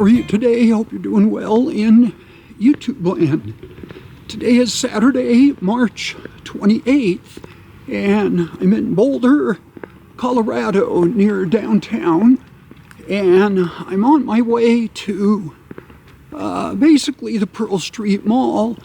How are you today? Hope you're doing well in YouTube land. Today is Saturday, March 28th, and I'm in Boulder, Colorado, near downtown, and I'm on my way to basically the Pearl Street Mall,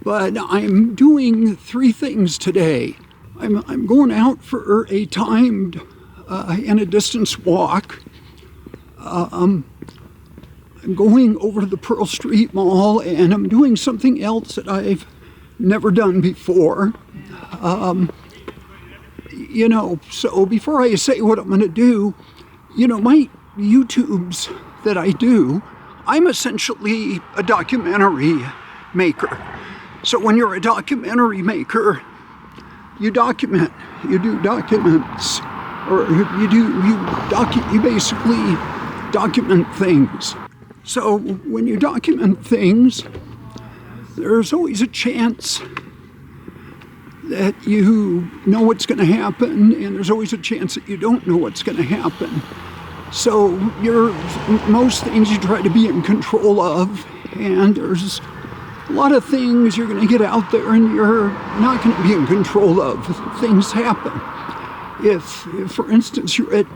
but I'm doing three things today. I'm going out for a timed and a distance walk. I'm going over to the Pearl Street Mall, and I'm doing something else that I've never done before. So before I say what I'm going to do, my YouTubes that I do, I'm essentially a documentary maker. So when you're a documentary maker, you document, you do documents, or you basically document things. So when you document things, there's always a chance that you know what's going to happen, and there's always a chance that you don't know what's going to happen. So most things you try to be in control of, and there's a lot of things you're going to get out there and you're not going to be in control of. Things happen. If for instance, you're at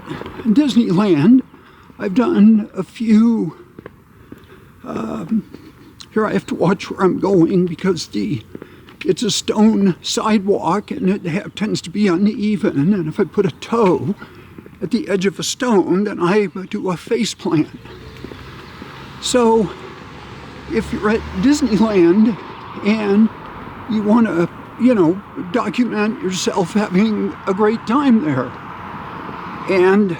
Disneyland, I've done a few. Here I have to watch where I'm going because it's a stone sidewalk and it tends to be uneven. And if I put a toe at the edge of a stone, then I do a face plant. So if you're at Disneyland and you want to, document yourself having a great time there. And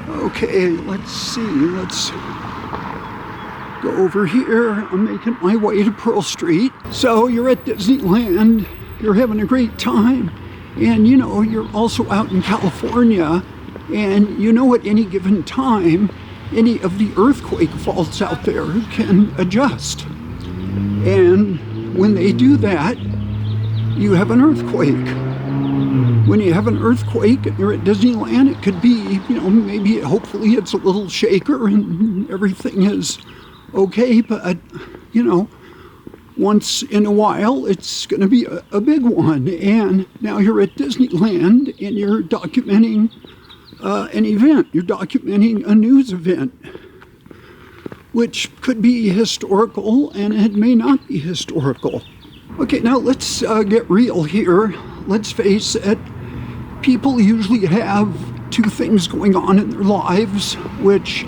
okay, let's go over here. I'm making my way to Pearl Street. So you're at Disneyland, you're having a great time, and you're also out in California, and at any given time, any of the earthquake faults out there can adjust. And when they do that, you have an earthquake. When you have an earthquake and you're at Disneyland, it could be, hopefully it's a little shaker and everything is okay, but, once in a while, it's going to be a big one. And now you're at Disneyland and you're documenting an event. You're documenting a news event, which could be historical and it may not be historical. Okay, now let's get real here. Let's face it, people usually have two things going on in their lives, which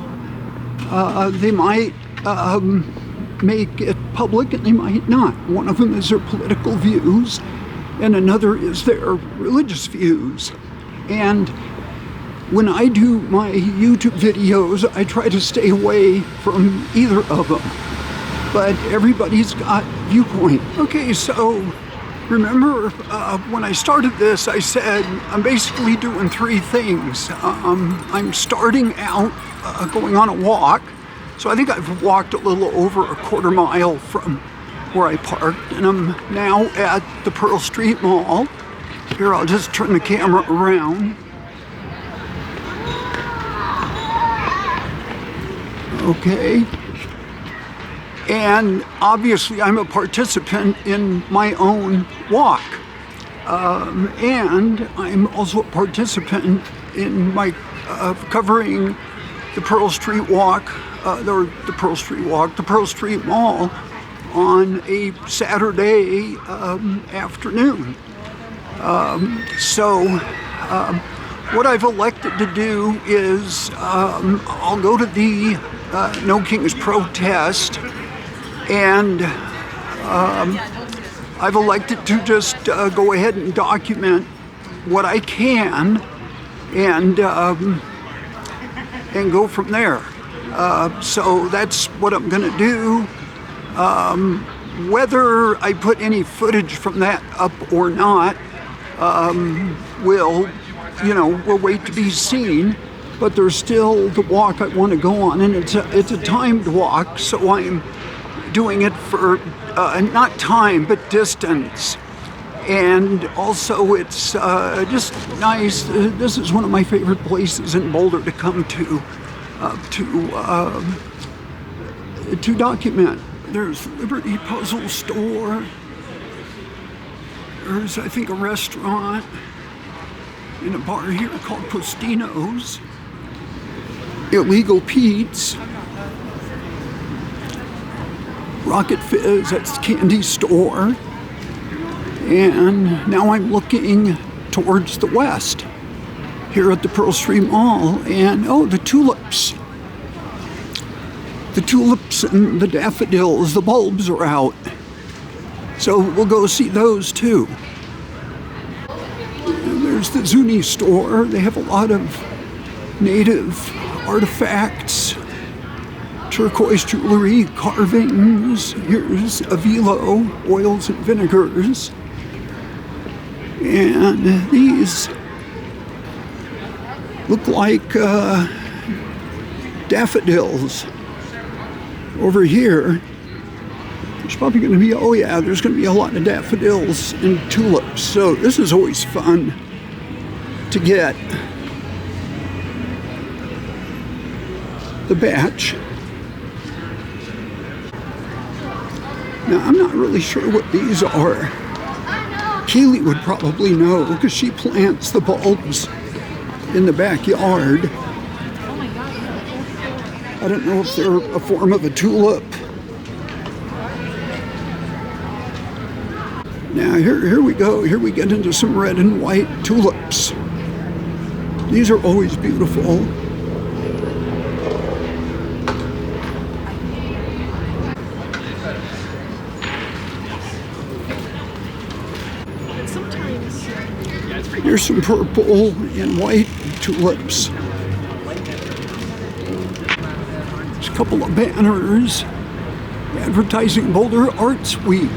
they might make it public and they might not. One of them is their political views, and another is their religious views. And when I do my YouTube videos, I try to stay away from either of them. But everybody's got viewpoint. Okay, so remember when I started this, I said I'm basically doing three things. I'm starting out going on a walk. So I think I've walked a little over a quarter mile from where I parked, and I'm now at the Pearl Street Mall. Here, I'll just turn the camera around. Okay. And obviously I'm a participant in my own walk. And I'm also a participant in my covering the Pearl Street Walk, the Pearl Street Mall on a Saturday afternoon. What I've elected to do is I'll go to the No Kings protest, and I've elected to just go ahead and document what I can and go from there. So that's what I'm going to do. Whether I put any footage from that up or not will wait to be seen. But there's still the walk I want to go on, and it's a timed walk, so I'm doing it for not time but distance. And also it's just nice. This is one of my favorite places in Boulder to come to. to document. There's Liberty Puzzle Store. There's, I think, a restaurant and a bar here called Postino's. Illegal Pete's. Rocket Fizz, that's the candy store. And now I'm looking towards the west here at the Pearl Street Mall, and oh, the tulips. The tulips and the daffodils, the bulbs are out. So we'll go see those too. And there's the Zuni store. They have a lot of native artifacts, turquoise jewelry, carvings. Here's Avilo, oils and vinegars. And these look like daffodils. Over here, there's probably going to be, oh yeah, there's going to be a lot of daffodils and tulips. So this is always fun to get the batch. Now, I'm not really sure what these are. Keely would probably know because she plants the bulbs in the backyard. I don't know if they're a form of a tulip. Now here we go. Here we get into some red and white tulips. These are always beautiful. Here's some purple and white tulips. There's a couple of banners advertising Boulder Arts Week.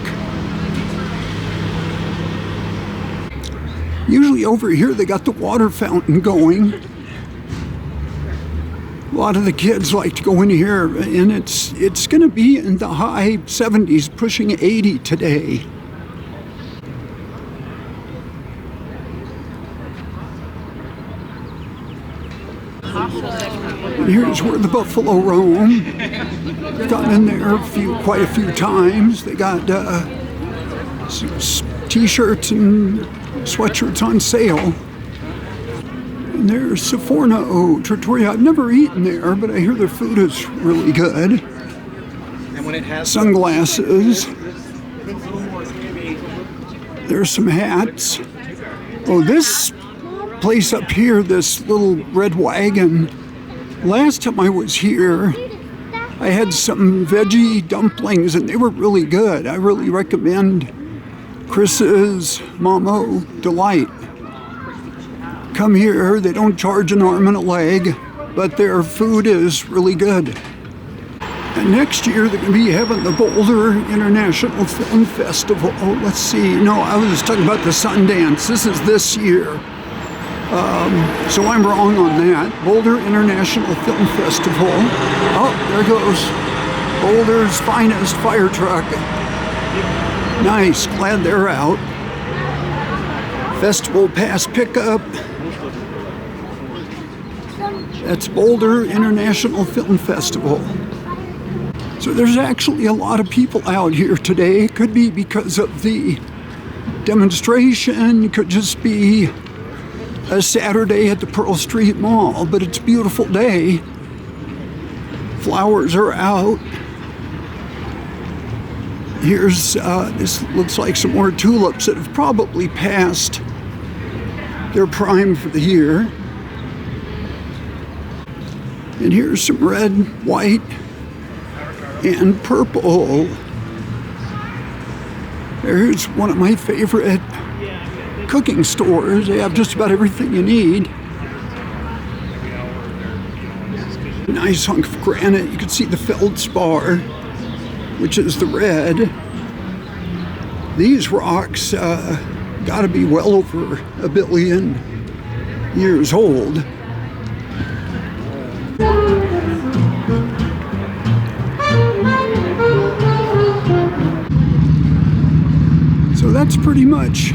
Usually over here they got the water fountain going. A lot of the kids like to go in here, and it's going to be in the high 70s, pushing 80 today. And here's where the buffalo roam. Gotten in there quite a few times. They got t-shirts and sweatshirts on sale. And there's Seforno Trattoria. I've never eaten there, but I hear their food is really good. Sunglasses. There's some hats. Oh, this place up here, this little red wagon. Last time I was here, I had some veggie dumplings and they were really good. I really recommend Chris's Mamo Delight. Come here, they don't charge an arm and a leg, but their food is really good. And next year they're going to be having the Boulder International Film Festival. Oh, let's see. No, I was talking about the Sundance. This is this year. So I'm wrong on that. Boulder International Film Festival. Oh, there goes Boulder's finest fire truck. Nice, glad they're out. Festival pass pickup. That's Boulder International Film Festival. So there's actually a lot of people out here today. Could be because of the demonstration, could just be a Saturday at the Pearl Street Mall, but it's a beautiful day. Flowers are out. Here's, this looks like some more tulips that have probably passed their prime for the year. And here's some red, white, and purple. There's one of my favorite cooking stores. They have just about everything you need. Nice hunk of granite. You can see the feldspar, which is the red. These rocks gotta be well over 1 billion years old. So that's pretty much,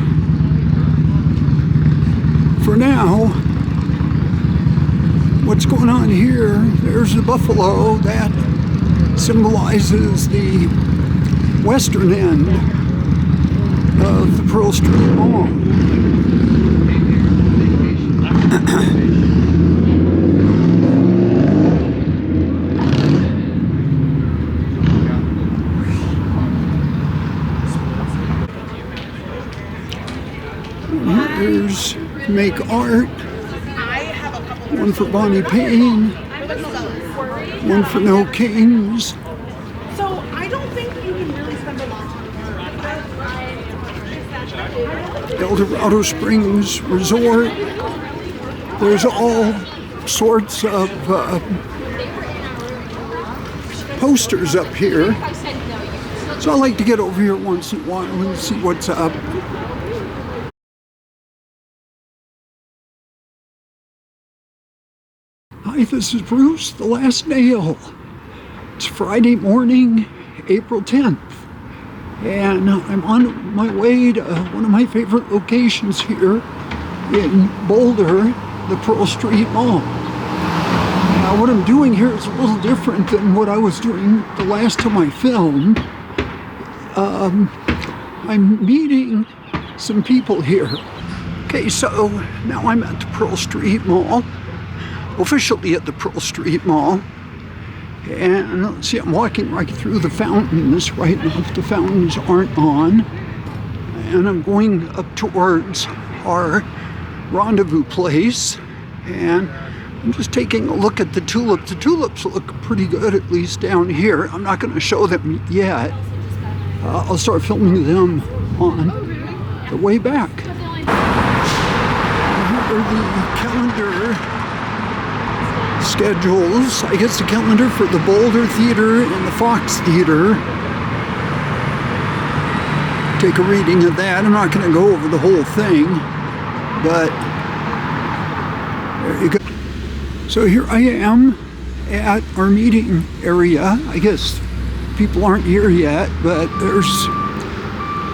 for now, what's going on here? There's the buffalo that symbolizes the western end of the Pearl Street Mall. Here's Make Art, one for Bonnie Payne, one for No Kings. So I don't think you can really spend a lot of time. Eldorado Springs Resort. There's all sorts of posters up here. So I like to get over here once in a while and see what's up. Hi, this is Bruce, the Last Nail. It's Friday morning, April 10th, and I'm on my way to one of my favorite locations here in Boulder, the Pearl Street Mall. Now, what I'm doing here is a little different than what I was doing the last time I filmed. I'm meeting some people here. Okay, so now I'm at the Pearl Street Mall. Officially at the Pearl Street Mall, and let's see, I'm walking right through the fountains right now if the fountains aren't on, and I'm going up towards our rendezvous place, and I'm just taking a look at the tulips. The tulips look pretty good, at least down here. I'm not going to show them yet. I'll start filming them on the way back. Here are the calendar schedules. I guess the calendar for the Boulder Theater and the Fox Theater. Take a reading of that. I'm not going to go over the whole thing, but there you go. So here I am at our meeting area. I guess people aren't here yet, but there's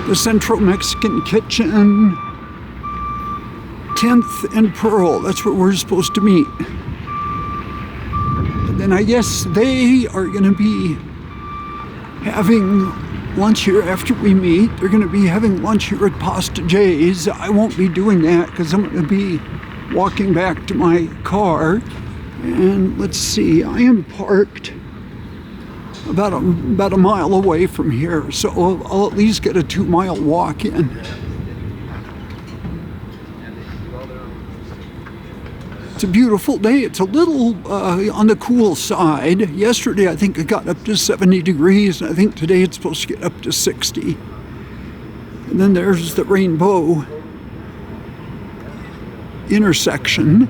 the Central Mexican Kitchen, 10th and Pearl. That's where we're supposed to meet. And I guess they are going to be having lunch here after we meet. They're going to be having lunch here at Pasta J's. I won't be doing that because I'm going to be walking back to my car. And let's see, I am parked about a mile away from here, so I'll at least get a 2-mile walk in. It's a beautiful day. It's a little on the cool side. Yesterday, I think it got up to 70 degrees, and I think today it's supposed to get up to 60. And then there's the Rainbow intersection.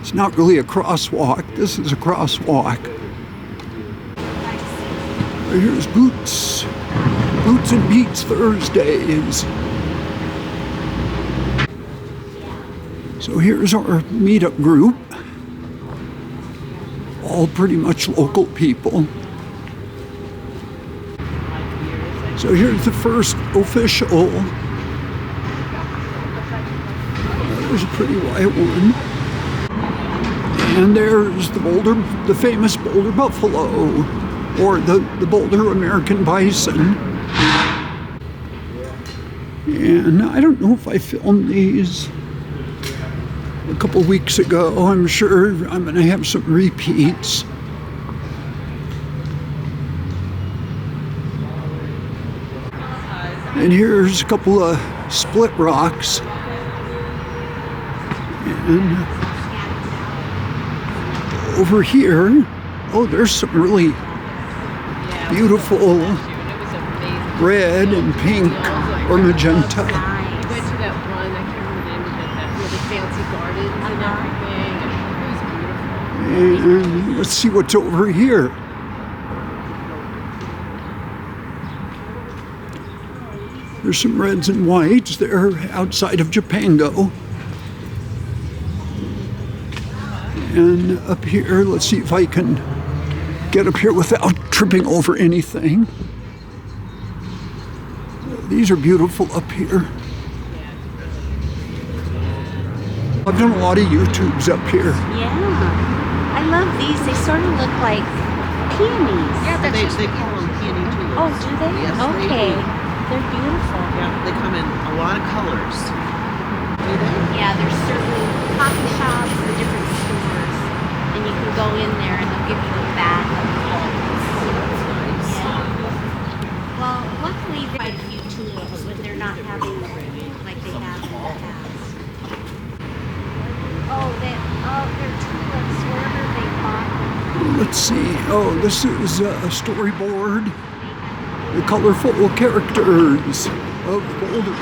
It's not really a crosswalk. This is a crosswalk. Here's Boots and Beats Thursdays. So here's our meetup group, all pretty much local people. So here's the first official. There's a pretty white one. And there's the Boulder, the famous Boulder buffalo, or the Boulder American bison. And I don't know if I filmed these a couple weeks ago. I'm sure I'm going to have some repeats. And here's a couple of split rocks. And over here, oh, there's some really beautiful red and pink or magenta. And let's see what's over here. There's some reds and whites. They're outside of Japango. And up here, let's see if I can get up here without tripping over anything. These are beautiful up here. I've done a lot of YouTubes up here. Yeah. I love these. They sort of look like peonies. Yeah, that's They, just they call them peony tulips. Oh, do they? Yes, they Okay. do. They're beautiful. Yeah, they come in a lot of colors. Do they? Yeah, there's certain coffee shops or different stores, and you can go in there and they'll give you a bag of bulbs. That's nice. Yeah. Well, luckily there are quite a few tulips, but they're not having like they have in the past. Oh, they're tulips. Where are they bought? Let's see. Oh, this is a storyboard. The colorful characters of Boulder.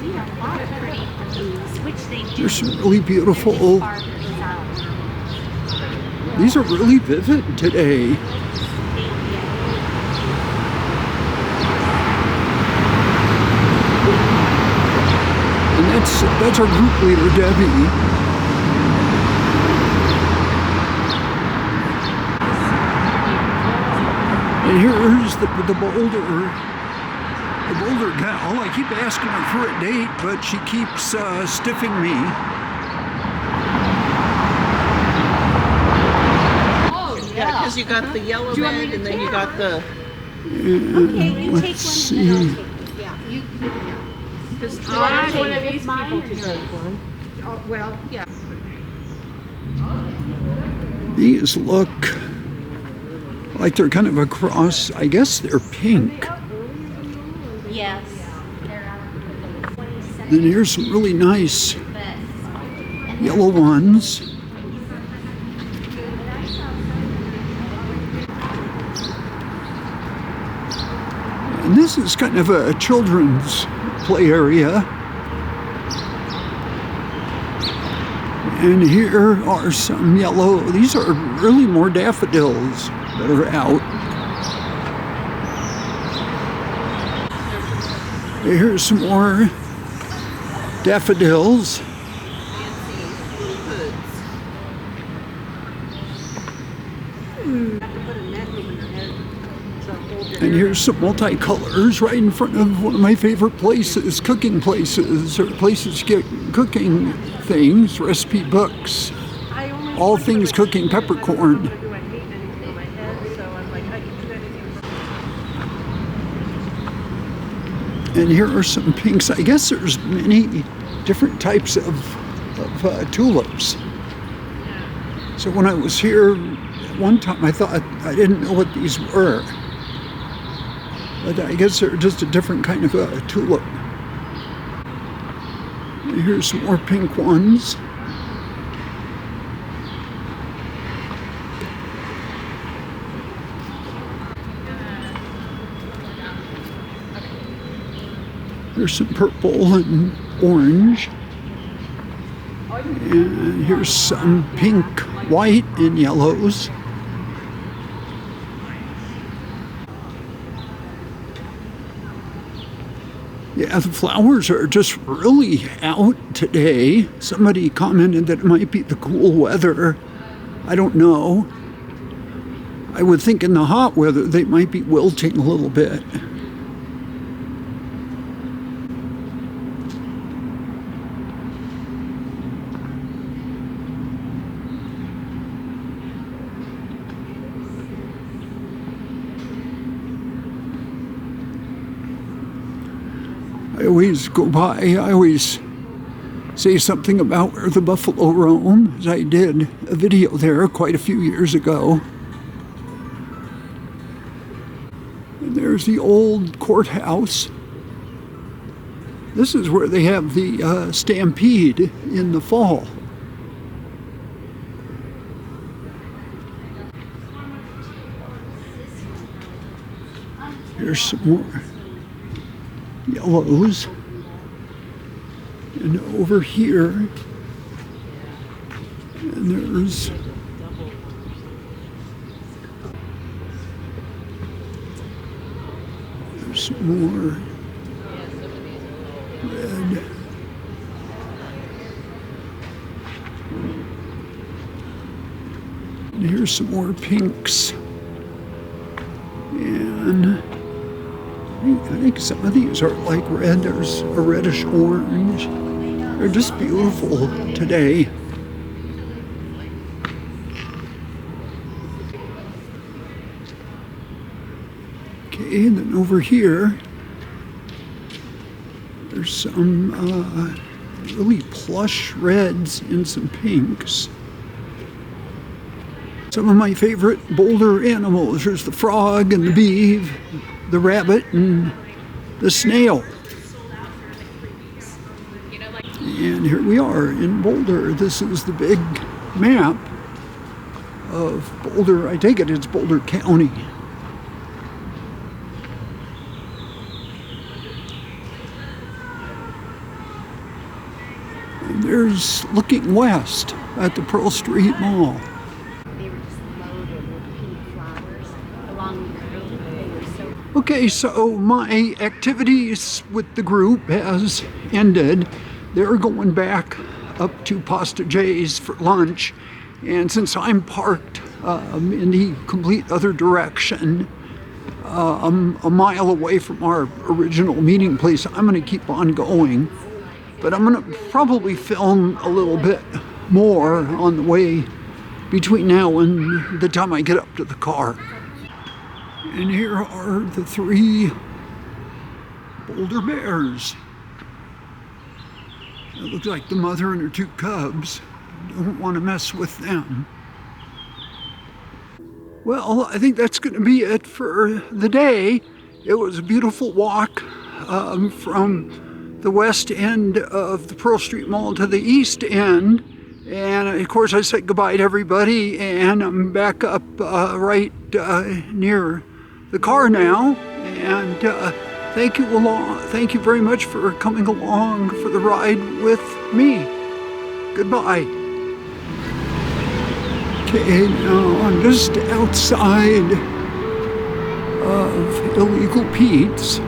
We have a lot of pretty things, which they do. There's some really beautiful. They're just farther south. These are really vivid today. And that's our group leader, Debbie. And here's the Boulder gal. I keep asking her for a date, but she keeps stiffing me. Oh, Yeah, because you got the yellow Do you want me bed to and then take you got the. Okay, you take Let's one and then see. I'll take yeah. You, Because do I have take one of this these mine people or to no? take one? Oh, well, yeah. These look like they're kind of a cross. I guess they're pink. Yes. Then here's some really nice But yellow ones. And this is kind of a children's play area. And here are some yellow. These are really more daffodils that are out. Here's some more daffodils. And here's some multicolors right in front of one of my favorite places, cooking places, or places to get cooking things, recipe books, all things cooking peppercorn. And here are some pinks. I guess there's many different types of tulips. So when I was here one time, I thought I didn't know what these were. But I guess they're just a different kind of a tulip. And here's some more pink ones. There's some purple and orange. And here's some pink, white, and yellows. Yeah, the flowers are just really out today. Somebody commented that it might be the cool weather. I don't know. I would think in the hot weather they might be wilting a little bit. I always go by, I always say something about where the buffalo roam, as I did a video there quite a few years ago. And there's the old courthouse. This is where they have the stampede in the fall. Here's some more yellows. And over here, and there's some more red. And here's some more pinks. And I think some of these are like red. There's a reddish orange. They're just beautiful today. Okay, and then over here, there's some really plush reds and some pinks. Some of my favorite Boulder animals. There's the frog and the beaver, the rabbit and the snail. And here we are in Boulder. This is the big map of Boulder. I take it it's Boulder County. And there's looking west at the Pearl Street Mall. They were just loaded with pink flowers along the road. They were so Okay, so my activities with the group has ended. They're going back up to Pasta J's for lunch. And since I'm parked in the complete other direction, I'm a mile away from our original meeting place, I'm going to keep on going. But I'm going to probably film a little bit more on the way between now and the time I get up to the car. And here are the 3 Boulder bears. It looks like the mother and her 2 cubs. Don't want to mess with them. Well, I think that's going to be it for the day. It was a beautiful walk from the west end of the Pearl Street Mall to the east end. And of course I said goodbye to everybody, and I'm back up right near the car now. And thank you very much for coming along for the ride with me. Goodbye. Okay, now I'm just outside of Illegal Pete's.